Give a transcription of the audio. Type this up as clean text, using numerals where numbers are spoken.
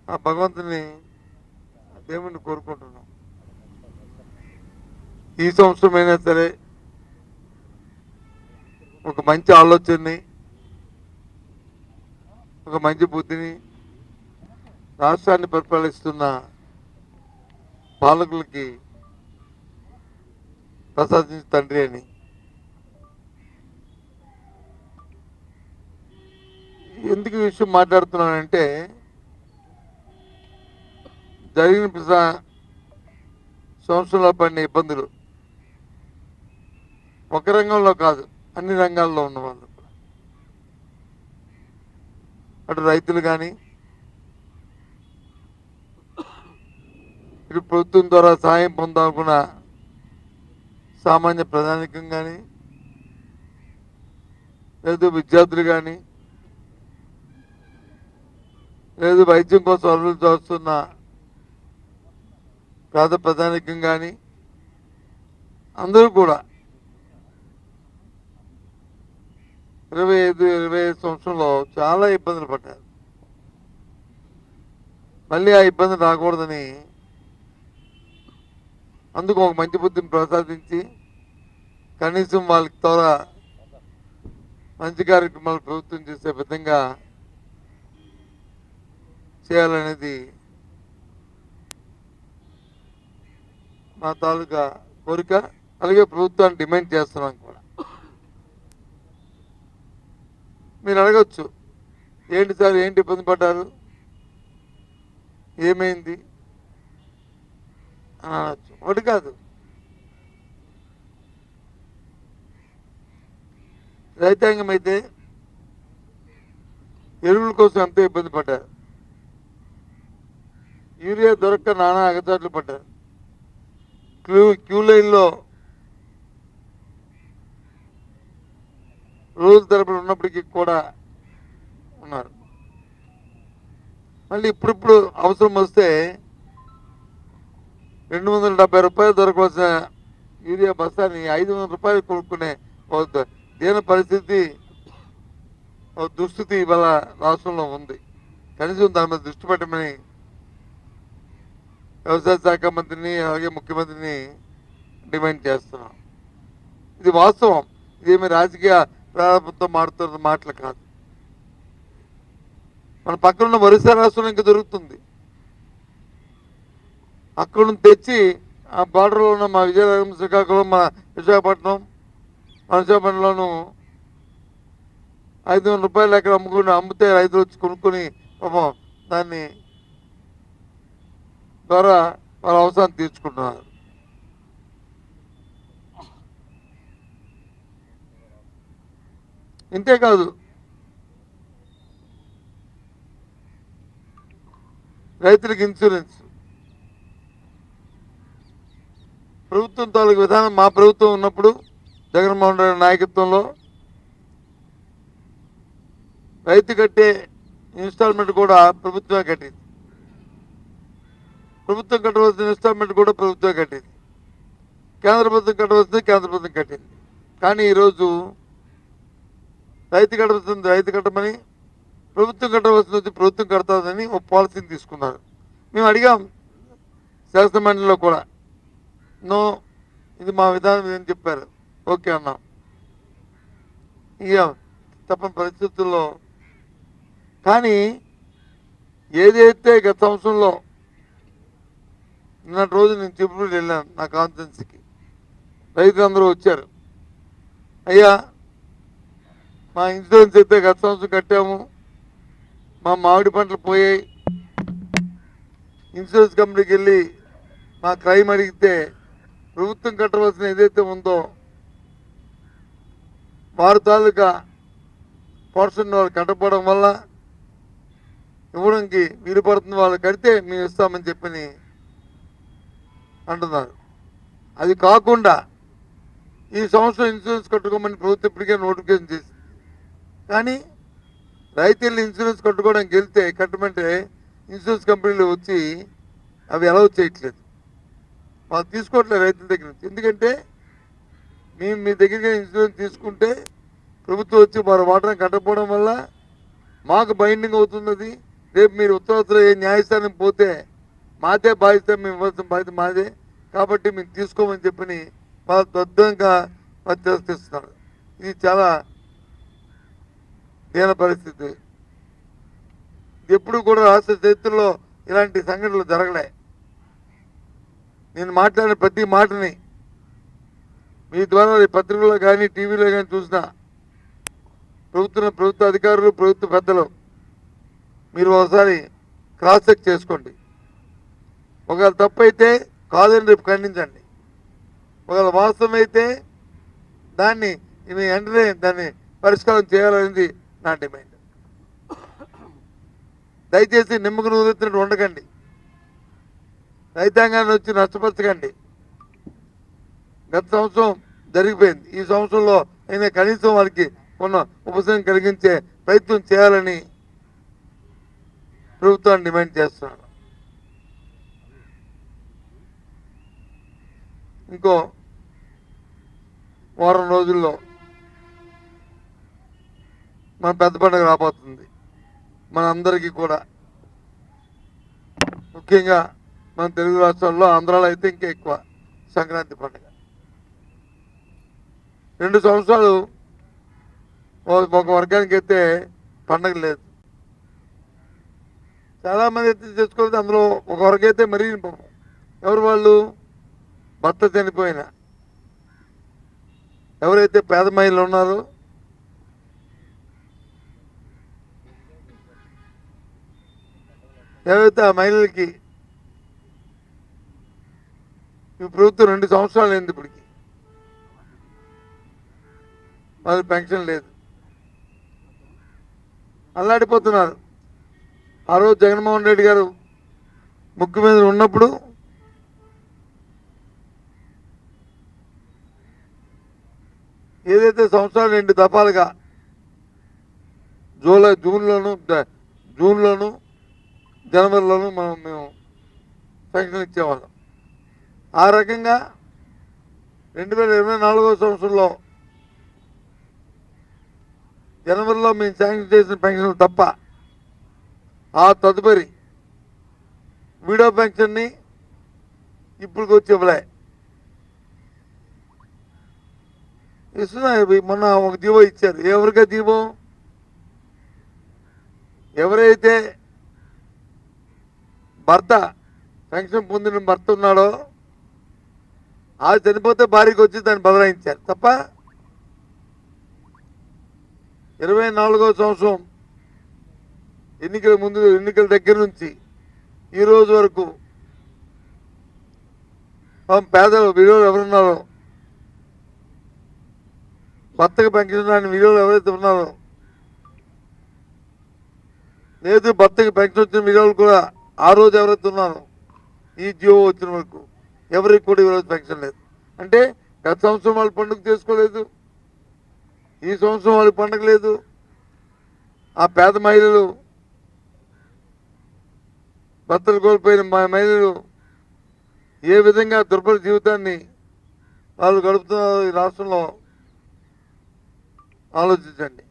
ఆ భగవంతుని దేవుణ్ణి కోరుకుంటున్నాం. ఈ సంవత్సరమైనా సరే ఒక మంచి ఆలోచనని, ఒక మంచి బుద్ధిని రాష్ట్రాన్ని పరిపాలిస్తున్న పాలకులకి ప్రసాదించు తండ్రి అని. ఎందుకు ఈ విషయం మాట్లాడుతున్నానంటే, జరిగిన సంవత్సరంలో పడిన ఇబ్బందులు ఒక రంగంలో కాదు, అన్ని రంగాల్లో ఉన్నవాళ్ళు, అటు రైతులు కానీ, ఇటు ప్రభుత్వం ద్వారా సహాయం పొందాలనుకున్న సామాన్య ప్రజానికం కానీ, లేదు విద్యార్థులు కానీ, లేదు వైద్యం కోసం అరువులు చూస్తున్న పేద ప్రజానికం కానీ, అందరూ కూడా 25 సంవత్సరంలో చాలా ఇబ్బందులు పడ్డారు. మళ్ళీ ఆ ఇబ్బంది రాకూడదని అందుకు ఒక మంచి బుద్ధిని ప్రసాదించి కనీసం వాళ్ళకి ద్వారా మంచి కార్యక్రమాలు ప్రభుత్వం చేసే విధంగా చేయాలనేది మా తాలూకా కోరిక. అలాగే ప్రభుత్వాన్ని డిమాండ్ చేస్తున్నాం కూడా. మీరు అడగచ్చు, ఏంటి సార్, ఏంటి ఇబ్బంది పడ్డారు, ఏమైంది అని అనొచ్చు. ఒకటి కాదు, రైతాంగం అయితే ఎరువుల కోసం ఎంతో ఇబ్బంది పడ్డారు. యూరియా దొరక్క నానా అగచాట్లు పడ్డారు. క్యూ లైన్లో రోజు తరపున ఉన్నప్పటికీ కూడా ఉన్నారు. మళ్ళీ ఇప్పుడిప్పుడు అవసరం వస్తే 270 రూపాయలు దొరకవలసిన యూరియా బస్తాని 500 రూపాయలు కొనుక్కునే దీని పరిస్థితి, దుస్థితి ఇవాళ రాష్ట్రంలో ఉంది. కనీసం దాని మీద దృష్టి పెట్టమని వ్యవసాయ శాఖ మంత్రిని, అలాగే ముఖ్యమంత్రిని డిమాండ్ చేస్తున్నాం. ఇది వాస్తవం. ఇదేమి రాజకీయ ప్రారంభంతో మాడుతున్న మాటలు కాదు. మన పక్కనున్న ఒరిస్సా రాష్ట్రంలో ఇంకా దొరుకుతుంది. అక్కడ నుంచి తెచ్చి ఆ బార్డర్లో ఉన్న మా విజయనగరం, శ్రీకాకుళం, మన విశాఖపట్నంలోనూ 500 రూపాయలు ఎక్కడ అమ్మితే రైతులు వచ్చి కొనుక్కొని పాపం దాన్ని ద్వారా వాళ్ళ అవసరాన్ని తీర్చుకుంటున్నారు. ఇంతేకాదు, రైతులకు ఇన్సూరెన్స్ ప్రభుత్వం తాలూకు విధానం మా ప్రభుత్వం ఉన్నప్పుడు జగన్మోహన్ రెడ్డి నాయకత్వంలో రైతు కట్టే ఇన్స్టాల్మెంట్ కూడా ప్రభుత్వమే కట్టింది. ప్రభుత్వం కట్టవలసిన ఇన్స్టాల్మెంట్ కూడా ప్రభుత్వమే కట్టింది. కేంద్ర ప్రభుత్వం కట్టవలసింది కేంద్ర ప్రభుత్వం కట్టింది. కానీ ఈరోజు రైతు కట్టవలసింది రైతు కట్టమని, ప్రభుత్వం కట్టవలసింది ప్రభుత్వం కడతాదని ఒక పాలసీని తీసుకున్నారు. మేము అడిగాం శాసనమండలిలో కూడా, నో, ఇది మా విధానం అని చెప్పారు. ఓకే అన్నాం. ఇక తప్పని పరిస్థితుల్లో కానీ ఏదైతే గత సంవత్సరంలో నిన్నటి రోజు నేను చిప్పులు వెళ్ళాను నా కాన్ఫరెన్స్కి. రైతులందరూ వచ్చారు. అయ్యా, మా ఇన్సూరెన్స్ అయితే గత సంవత్సరం కట్టాము, మా మామిడి పంటలు పోయాయి, ఇన్సూరెన్స్ కంపెనీకి వెళ్ళి మా క్లెయిమ్ అడిగితే ప్రభుత్వం కట్టవలసిన ఏదైతే ఉందో వారి తాలూకా పోర్షన్ వాళ్ళు కట్టకపోవడం వల్ల ఇవ్వడానికి వీలు పడుతుంది, వాళ్ళు కడితే మేము ఇస్తామని చెప్పని అంటున్నారు. అది కాకుండా ఈ సంవత్సరం ఇన్సూరెన్స్ కట్టుకోమని ప్రభుత్వం ఇప్పటికే నోటిఫికేషన్ చేసింది. కానీ రైతులు ఇన్సూరెన్స్ కట్టుకోవడానికి వెళ్తే కట్టమంటే ఇన్సూరెన్స్ కంపెనీలు వచ్చి అవి అలౌ చేయట్లేదు. వాళ్ళు తీసుకోవట్లేదు రైతుల దగ్గర నుంచి. ఎందుకంటే మేము మీ దగ్గర ఇన్సూరెన్స్ తీసుకుంటే ప్రభుత్వం వచ్చి వారి వాటాను కట్టకపోవడం వల్ల మాకు బైండింగ్ అవుతున్నది, రేపు మీరు ఉత్తరాంధ్ర ఏ న్యాయస్థానం పోతే మాదే బాధ్యత, మేము ఇవ్వాల్సిన బాధ్యత మాదే, కాబట్టి మేము తీసుకోమని చెప్పని వాళ్ళు దొద్దంగా తిరస్కరిస్తున్నారు. ఇది చాలా దీన పరిస్థితి. ఎప్పుడు కూడా రాష్ట్ర చరిత్రలో ఇలాంటి సంఘటనలు జరగలే. నేను మాట్లాడిన ప్రతి మాటని మీ ద్వారా పత్రికల్లో కానీ టీవీలో కానీ చూసిన ప్రభుత్వ అధికారులు, ప్రభుత్వ పెద్దలు మీరు ఒకసారి క్రాస్ చెక్ చేసుకోండి. ఒకవేళ తప్పు అయితే కాదని రేపు ఖండించండి. ఒకవేళ వాస్తవం అయితే దాన్ని వెంటనే దాన్ని పరిష్కారం చేయాలనేది నా డిమాండ్. దయచేసి నిమ్మకు నూరెత్తినట్టు ఉండకండి. రైతాంగాన్ని వచ్చి నష్టపరచకండి. గత సంవత్సరం జరిగిపోయింది. ఈ సంవత్సరంలో అయినా కనీసం వారికి కొన్న ఉపశమనం కలిగించే ప్రయత్నం చేయాలని ప్రభుత్వాన్ని డిమాండ్ చేస్తున్నాను. ఇంకో వారం రోజుల్లో మన పెద్ద పండుగ రాబోతుంది. మనందరికీ కూడా, ముఖ్యంగా మన తెలుగు రాష్ట్రాల్లో, ఆంధ్రాలో అయితే ఇంకా ఎక్కువ సంక్రాంతి పండుగ. 2 సంవత్సరాలు ఒక వర్గానికి అయితే పండగ లేదు. చాలామంది అయితే చేసుకోలేదు. అందులో ఒక వర్గం అయితే మరీ ఎవరు వాళ్ళు భర్త చనిపోయిన ఎవరైతే పేద మహిళలు ఉన్నారో ఎవరైతే ఆ మహిళలకి ఈ ప్రభుత్వం 2 సంవత్సరాలు అయింది ఇప్పటికి, వాళ్ళ పెన్షన్ లేదు, అల్లాడిపోతున్నారు. ఆ రోజు జగన్మోహన్ రెడ్డి గారు ముఖ్యమంత్రి ఉన్నప్పుడు ఏదైతే సంవత్సరాలు 2 దఫాలుగా జూన్లోను జనవరిలోను మేము పెన్షన్ ఇచ్చేవాళ్ళం. ఆ రకంగా 2024 సంవత్సరంలో జనవరిలో మేము శాంక్షన్ చేసిన పెన్షన్లు తప్ప ఆ తదుపరి వీడియో పెన్షన్ని ఇప్పుడు వచ్చి ఇవ్వలే. ఇస్తున్నా. మొన్న ఒక జీవో ఇచ్చారు. ఎవరికా జీవో? ఎవరైతే భర్త పెన్షన్ పొందిన భర్త ఉన్నాడో ఆ చనిపోతే భార్యకి వచ్చి దాన్ని బదలాయించారు తప్ప 24వ సంవత్సరం ఎన్నికల దగ్గర నుంచి ఈ రోజు వరకు పేదలు విలువలు ఎవరున్నారో, భర్తకు పెన్షన్ రాని విలువలు ఎవరైతే ఉన్నారో, లేదు భర్తకి పెన్షన్ వచ్చిన విలువలు కూడా ఆ రోజు ఎవరైతే ఉన్నారో ఈ జీవో వచ్చిన వరకు ఎవరికి కూడా ఈరోజు పెన్షన్ లేదు. అంటే గత సంవత్సరం వాళ్ళు పండుగ చేసుకోలేదు, ఈ సంవత్సరం వాళ్ళకి పండుగ లేదు. ఆ పేద మహిళలు, భర్తలు కోల్పోయిన మహిళలు ఏ విధంగా దుర్భర జీవితాన్ని వాళ్ళు గడుపుతున్నారో ఈ రాష్ట్రంలో ఆలోచించండి.